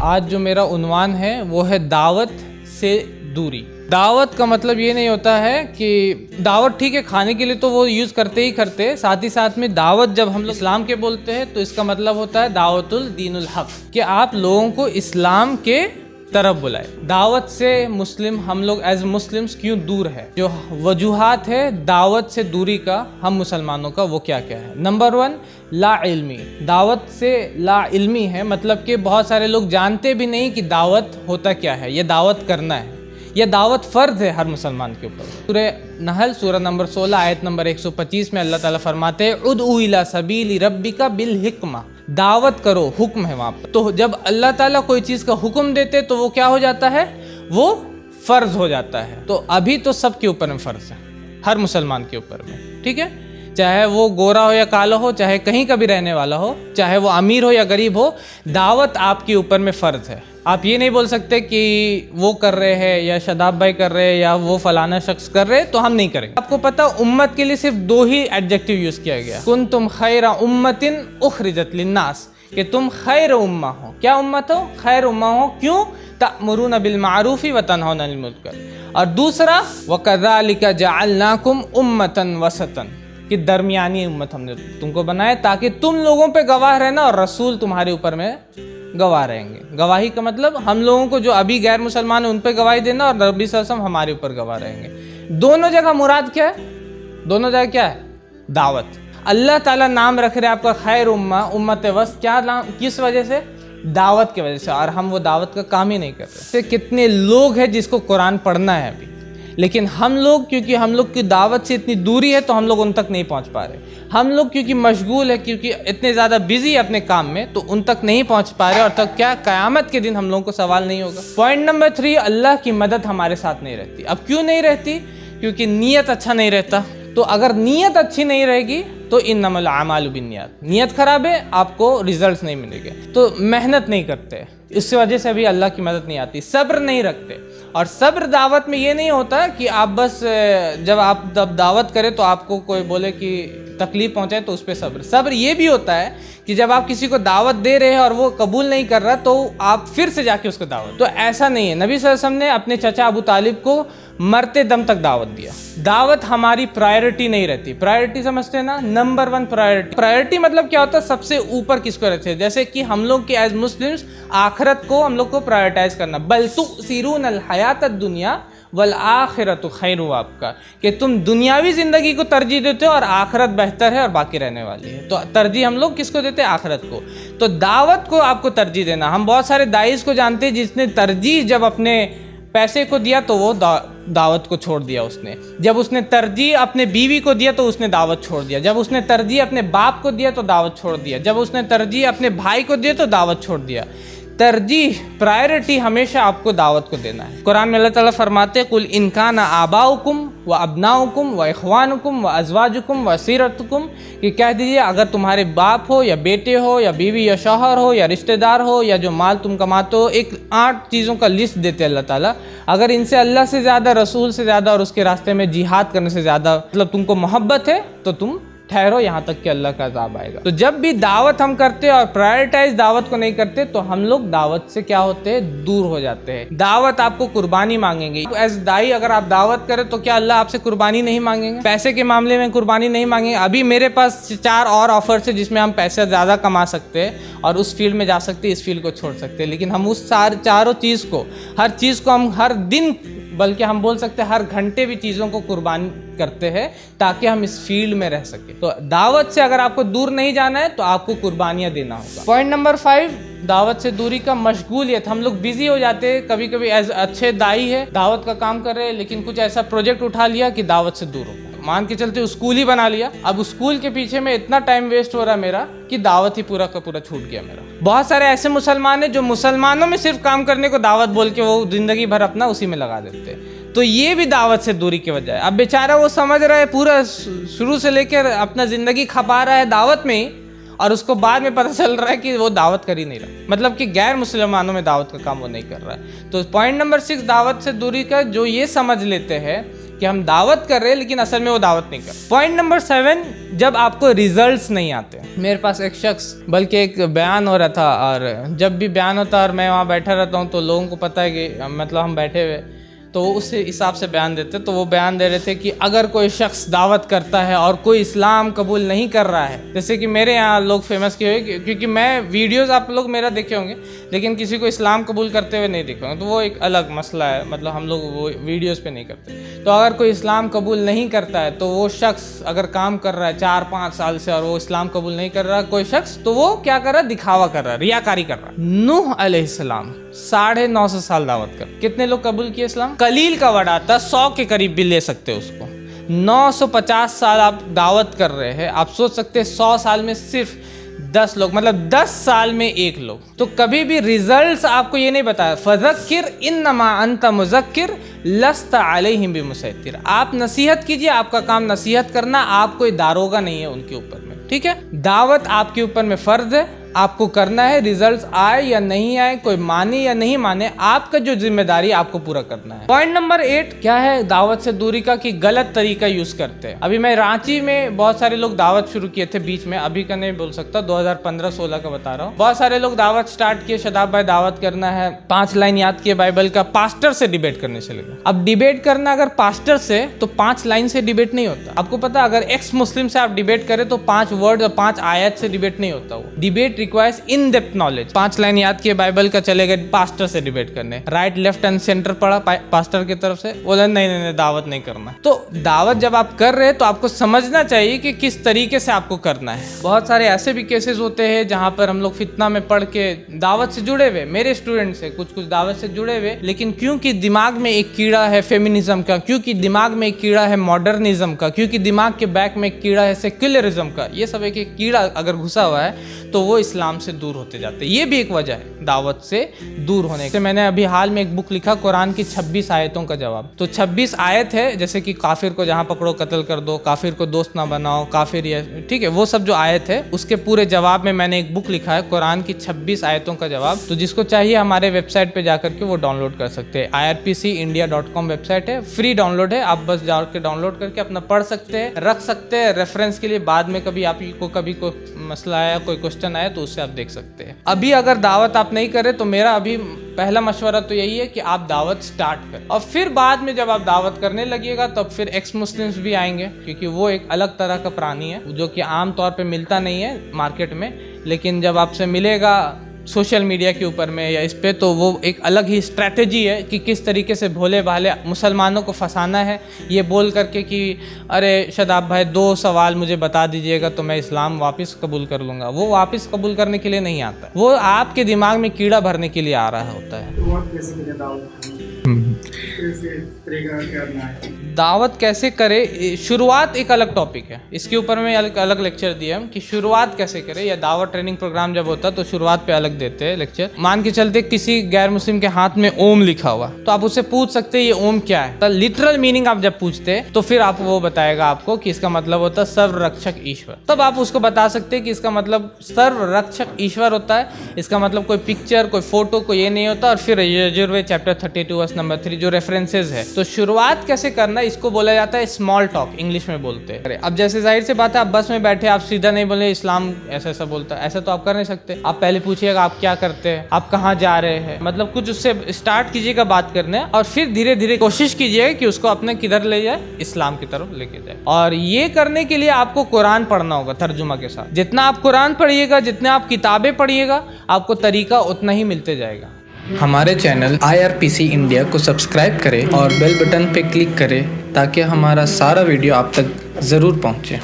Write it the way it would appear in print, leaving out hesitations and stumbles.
आज जो मेरा उन्वान है वो है दावत से दूरी। दावत का मतलब ये नहीं होता है कि दावत ठीक है खाने के लिए तो वो यूज़ करते ही करते, साथ ही साथ में दावत जब हम लोग इस्लाम के बोलते हैं तो इसका मतलब होता है दावतुल दीनुल हक, कि आप लोगों को इस्लाम के तरफ बुलाए। दावत से मुस्लिम हम लोग एज मुस्लिम्स क्यों दूर है, जो वजूहात है दावत से दूरी का हम मुसलमानों का वो क्या क्या है। नंबर 1 ला इल्मी, दावत से ला इल्मी है, मतलब कि बहुत सारे लोग जानते भी नहीं कि दावत होता क्या है, ये दावत करना है, यह दावत फ़र्ज है हर मुसलमान के ऊपर। सूरह नहल सूरह नंबर 16 आयत नंबर 125 में अल्लाह ताला फरमाते हैं उदउ इला सबीली रब्बिका बिल हिक्मा, दावत करो, हुक्म है वहाँ पर। तो जब अल्लाह ताला कोई चीज़ का हुक्म देते तो वो क्या हो जाता है, वो फ़र्ज हो जाता है। तो अभी तो सबके ऊपर में फ़र्ज है, हर मुसलमान के ऊपर में, ठीक है, चाहे वो गोरा हो या काला हो, चाहे कहीं का भी रहने वाला हो, चाहे वो अमीर हो या गरीब हो, दावत आपके ऊपर में फ़र्ज है। आप ये नहीं बोल सकते कि वो कर रहे हैं या शदाब भाई कर रहे हैं या वो फलाना शख्स कर रहे हैं तो हम नहीं करेंगे। आपको पता उम्मत के लिए सिर्फ 2 ही एडजेक्टिव यूज़ किया गया, कुंतुम खैरा उम्मतिन उखरिजत लिन्नास, कि तुम खैर उम्मा हो। क्या उम्मत हो? खैर उम्मा हो। क्यों? तअमुरून बिल मारूफी व तनहौना अनिल मुनकर। और दूसरा वकज़ालिका जअलनाकुम उम्मतन वसतन, कि दरमियानी उम्मत हमने तुमको बनाया ताकि तुम लोगों पे गवाह रहना और रसूल तुम्हारे ऊपर में गवाह रहेंगे। गवाही का मतलब हम लोगों को जो अभी गैर मुसलमान है उन पे गवाही देना और नबी सल्लल्लाहु अलैहि वसल्लम हमारे ऊपर गवाह रहेंगे। दोनों जगह मुराद क्या है? दोनों जगह क्या है? दावत। अल्लाह ताला नाम रख रहे आपका खैर उम्मा, उम्मत वस्त, क्या नाम, किस वजह से? दावत की वजह से। और हम वो दावत का काम ही नहीं कर रहे। कितने लोग हैं जिसको कुरान पढ़ना है अभी, लेकिन हम लोग क्योंकि हम लोग की दावत से इतनी दूरी है तो हम लोग उन तक नहीं पहुंच पा रहे। हम लोग क्योंकि मशगूल है, क्योंकि इतने ज़्यादा बिजी है अपने काम में, तो उन तक नहीं पहुंच पा रहे। और तब क्या क़यामत के दिन हम लोगों को सवाल नहीं होगा। पॉइंट नंबर 3, अल्लाह की मदद हमारे साथ नहीं रहती। अब क्यों नहीं रहती? क्योंकि नीयत अच्छा नहीं रहता। तो अगर नीयत अच्छी नहीं रहेगी तो इन्नमल आमालु बिन्नियात, नीयत खराब है आपको रिजल्ट्स नहीं मिलेंगे। तो मेहनत नहीं करते, इस वजह से भी अल्लाह की मदद नहीं आती। सब्र नहीं रखते, और सब्र दावत में ये नहीं होता कि आप बस जब आप दावत करें तो आपको कोई बोले कि तकलीफ पहुंचाए तो उस पर सब्र। सब्र ये भी होता है कि जब आप किसी को दावत दे रहे हैं और वो कबूल नहीं कर रहा तो आप फिर से जाके उसको दावत। तो ऐसा नहीं है। नबी सल्लल्लाहु अलैहि वसल्लम ने अपने चचा अबू तालिब को मरते दम तक दावत दिया। दावत हमारी प्रायोरिटी नहीं रहती। प्रायोरिटी समझते हैं ना, नंबर 1 प्रायोरिटी। प्रायोरिटी मतलब क्या होता है? सबसे ऊपर किसको रखते हैं? जैसे कि हम लोग के एज मुस्लिम्स आखिरत को हम लोग को प्रायोरिटाइज करना, बल तुसीरून हयात दुनिया वल आखिरत खैर व अबका, कि तुम दुनियावी ज़िंदगी को तरजीह देते हो और आखिरत बेहतर है और बाकी रहने वाली है। तो तरजीह हम लोग किसको देते हैं? आखिरत को। तो दावत को आपको तरजीह देना। हम बहुत सारे दाइस को जानते हैं जिसने तरजीह जब अपने पैसे को दिया तो वो दावत को छोड़ दिया उसने। जब उसने तरजीह अपने बीवी को दिया तो उसने दावत छोड़ दिया। जब उसने तरजीह अपने बाप को दिया तो दावत छोड़ दिया। जब उसने तरजीह अपने भाई को दिया तो दावत छोड़ दिया। तरजीह, प्रायोरिटी हमेशा आपको दावत को देना है। कुरान में अल्लाह ताला फरमाते कुल इनकाना आबाउकुम व अबनाउकुम व इख्वानुकुम व अज़वाजुकुम व असीरतुकुम, कि कह दीजिए अगर तुम्हारे बाप हो या बेटे हो या बीवी या शौहर हो या रिश्तेदार हो या जो माल तुम कमाते हो, एक 8 चीज़ों का लिस्ट देते अल्लाह ताला। अगर इनसे अल्लाह से ज़्यादा, रसूल से ज़्यादा और उसके रास्ते में जिहाद करने से ज़्यादा मतलब तुमको मोहब्बत है तो तुम ठहरो यहाँ तक कि अल्लाह का अज़ाब आएगा। तो जब भी दावत हम करते हैं और प्रायोरिटाइज दावत को नहीं करते तो हम लोग दावत से क्या होते हैं? दूर हो जाते हैं। दावत आपको कुर्बानी मांगेंगे। एज दाई अगर आप दावत करें तो क्या अल्लाह आपसे कुर्बानी नहीं मांगेंगे? पैसे के मामले में कुर्बानी नहीं मांगेंगे? अभी मेरे पास 4 और ऑफर्स है जिसमें हम पैसे ज़्यादा कमा सकते हैं और उस फील्ड में जा सकते हैं, इस फील्ड को छोड़ सकते हैं। लेकिन हम उस चारों चीज़ को, हर चीज़ को हम हर दिन, बल्कि हम बोल सकते हैं हर घंटे भी चीज़ों को कुर्बान करते हैं ताकि हम इस फील्ड में रह सके। तो दावत से अगर आपको दूर नहीं जाना है तो आपको कुर्बानियाँ देना होगा। पॉइंट नंबर 5, दावत से दूरी का मशगूलियत। हम लोग बिजी हो जाते हैं। कभी कभी एज अच्छे दाई है, दावत का काम कर रहे हैं, लेकिन कुछ ऐसा प्रोजेक्ट उठा लिया कि दावत से दूर हो, मान के चलते स्कूल ही बना लिया। अब स्कूल के पीछे में इतना टाइम वेस्ट हो रहा है मेरा कि दावत ही पूरा का पूरा छूट गया मेरा। बहुत सारे ऐसे मुसलमान हैं जो मुसलमानों में सिर्फ काम करने को दावत बोल के वो जिंदगी भर अपना उसी में लगा देते हैं। तो ये भी दावत से दूरी की वजह है। अब बेचारा वो समझ रहा है पूरा शुरू से लेकर अपना ज़िंदगी खपा रहा है दावत में ही, और उसको बाद में पता चल रहा है कि वो दावत कर ही नहीं रहा, मतलब कि गैर मुसलमानों में दावत का काम वो नहीं कर रहा है। तो पॉइंट नंबर 6 दावत से दूरी का, जो ये समझ लेते हैं कि हम दावत कर रहे हैं लेकिन असल में वो दावत नहीं कर। पॉइंट नंबर 7, जब आपको रिजल्ट्स नहीं आते। मेरे पास एक शख्स, बल्कि एक बयान हो रहा था, और जब भी बयान होता है और मैं वहाँ बैठा रहता हूँ तो लोगों को पता है कि मतलब हम बैठे हुए, तो वो उस हिसाब से बयान देते। तो वो बयान दे रहे थे कि अगर कोई शख्स दावत करता है और कोई इस्लाम कबूल नहीं कर रहा है, जैसे कि मेरे यहाँ लोग फेमस किए हुए, क्योंकि मैं वीडियोस आप लोग मेरा देखे होंगे लेकिन किसी को इस्लाम कबूल करते हुए नहीं देखे होंगे, तो वो एक अलग मसला है, मतलब हम लोग वो वीडियोस पे नहीं करते। तो अगर कोई इस्लाम कबूल नहीं करता है, तो वो शख्स अगर काम कर रहा है 4-5 साल से और वो इस्लाम कबूल नहीं कर रहा कोई शख्स, तो वो क्या कर रहा है, दिखावा कर रहा है, रियाकारी कर रहा है। नूह अलैहिस्सलाम 950 साल दावत कर, कितने लोग कबूल किए इस्लाम? कलील का वर्ड आता है, 100 के करीब भी ले सकते हो उसको। 950 साल आप दावत कर रहे हैं, आप सोच सकते हैं 100 साल में सिर्फ 10 लोग, मतलब 10 साल में 1 लोग। तो कभी भी रिजल्ट्स आपको ये नहीं बताया, फज़क्किर इन्नमा अंत मुज़क्किर लस्ता अलैहिम बिमुसैत्तिर। आप नसीहत कीजिए, आपका काम नसीहत करना, आप कोई दारोगा नहीं है उनके ऊपर में, ठीक है। दावत आपके ऊपर में फर्ज है, आपको करना है, रिजल्ट्स आए या नहीं आए, कोई माने या नहीं माने, आपका जो जिम्मेदारी आपको पूरा करना है। पॉइंट नंबर 8 क्या है दावत से दूरी का, कि गलत तरीका यूज करते हैं। अभी मैं रांची में बहुत सारे लोग दावत शुरू किए थे बीच में, अभी का नहीं बोल सकता, 2015-16 का बता रहा हूँ। बहुत सारे लोग दावत स्टार्ट किए, शदाब भाई दावत करना है, 5 लाइन याद किए बाइबल का, पास्टर से डिबेट करने चले गए। अब डिबेट करना अगर पास्टर से, तो 5 लाइन से डिबेट नहीं होता। आपको पता, अगर एक्स मुस्लिम से आप डिबेट करें तो 5 वर्ड और 5 आयत से डिबेट नहीं होता। वो debate requires in depth knowledge. 5 line याद किए बाइबल का, चले गए पास्टर से डिबेट करने, राइट लेफ्ट एंड सेंटर पढ़ा पास्टर की तरफ से, बोला नहीं दावत नहीं करना। तो दावत जब आप कर रहे हैं तो आपको समझना चाहिए कि किस तरीके से आपको करना है। बहुत सारे ऐसे भी केसेस होते हैं जहां पर हम लोग फितना में पढ़ के दावत से जुड़े हुए, मेरे स्टूडेंट से कुछ दावत से जुड़े हुए, लेकिन क्योंकि दिमाग में एक कीड़ा है फेमिनिज्म का, क्योंकि दिमाग में एक कीड़ा है मॉडर्निज्म का, क्योंकि दिमाग के बैक में एक कीड़ा है सेक्युलरिज्म का, ये सब एक कीड़ा अगर घुसा हुआ है तो वो इस्लाम से दूर होते जाते हैं। ये भी एक वजह है दावत से दूर होने के। मैंने अभी हाल में एक बुक लिखा, कुरान की 26 आयतों का जवाब। तो 26 आयत है, जैसे कि काफिर को जहां पकड़ो कत्ल कर दो, काफिर को दोस्त ना बनाओ, काफिर ये, ठीक है, वो सब जो आयत है उसके पूरे जवाब में मैंने एक बुक लिखा है, कुरान की 26 आयतों का जवाब। तो जिसको चाहिए हमारे वेबसाइट पे जाकर के वो डाउनलोड कर सकते हैं। irpcindia.com वेबसाइट है, फ्री डाउनलोड है, आप बस जाकर डाउनलोड करके अपना पढ़ सकते हैं, रख सकते हैं रेफरेंस के लिए। बाद में कभी आपको कभी कोई मसला आया, कोई क्वेश्चन आया तो उससे आप देख सकते हैं। अभी अगर दावत आप नहीं करें तो मेरा अभी पहला मशवरा तो यही है कि आप दावत स्टार्ट करें, और फिर बाद में जब आप दावत करने लगिएगा तब फिर एक्स मुस्लिम्स भी आएंगे, क्योंकि वो एक अलग तरह का प्राणी है जो कि आम तौर पे मिलता नहीं है मार्केट में, लेकिन जब आपसे मिलेगा सोशल मीडिया के ऊपर में या इस पे, तो वो एक अलग ही स्ट्रैटेजी है कि किस तरीके से भोले भाले मुसलमानों को फंसाना है, ये बोल करके कि अरे शदाब भाई 2 सवाल मुझे बता दीजिएगा तो मैं इस्लाम वापस कबूल कर लूँगा। वो वापस कबूल करने के लिए नहीं आता, वो आपके दिमाग में कीड़ा भरने के लिए आ रहा होता है। दावत कैसे करे, शुरुआत एक अलग टॉपिक है, इसके ऊपर में अलग लेक्चर दिया हम कि शुरुआत कैसे करें, या दावत ट्रेनिंग प्रोग्राम जब होता है तो शुरुआत पे अलग देते हैं लेक्चर। मान के चलते किसी गैर मुस्लिम के हाथ में ओम लिखा हुआ, तो आप उससे पूछ सकते हैं ये ओम क्या है, तो लिटरल मीनिंग आप जब पूछते हैं तो फिर आप वो बताएगा आपको कि इसका मतलब होता है सर्व रक्षक ईश्वर। तब आप उसको बता सकते हैं कि इसका मतलब सर्व रक्षक ईश्वर होता है, इसका मतलब कोई पिक्चर, कोई फोटो, कोई ये नहीं होता। और फिर यजुर्वेद चैप्टर 32 वर्स नंबर 3 जो रेफरेंसेज है। तो शुरुआत कैसे करना, इसको बोला जाता है स्मॉल टॉक, इंग्लिश में बोलते हैं। अब जैसे जाहिर सी बात है, आप बस में बैठे, आप सीधा नहीं बोले इस्लाम ऐसा ऐसा बोलता है, ऐसा तो आप कर नहीं सकते। आप पहले पूछिएगा आप क्या करते हैं, आप कहाँ जा रहे हैं, मतलब कुछ उससे स्टार्ट कीजिएगा बात करने, और फिर धीरे धीरे कोशिश कीजिएगा कि उसको अपने किधर ले जाए, इस्लाम की तरफ लेके जाए। और ये करने के लिए आपको कुरान पढ़ना होगा तर्जुमा के साथ। जितना आप कुरान पढ़िएगा, जितना आप किताबें पढ़िएगा, आपको तरीका उतना ही मिलते जाएगा। हमारे चैनल IRPC इंडिया को सब्सक्राइब करें और बेल बटन पे क्लिक करें ताकि हमारा सारा वीडियो आप तक ज़रूर पहुंचे।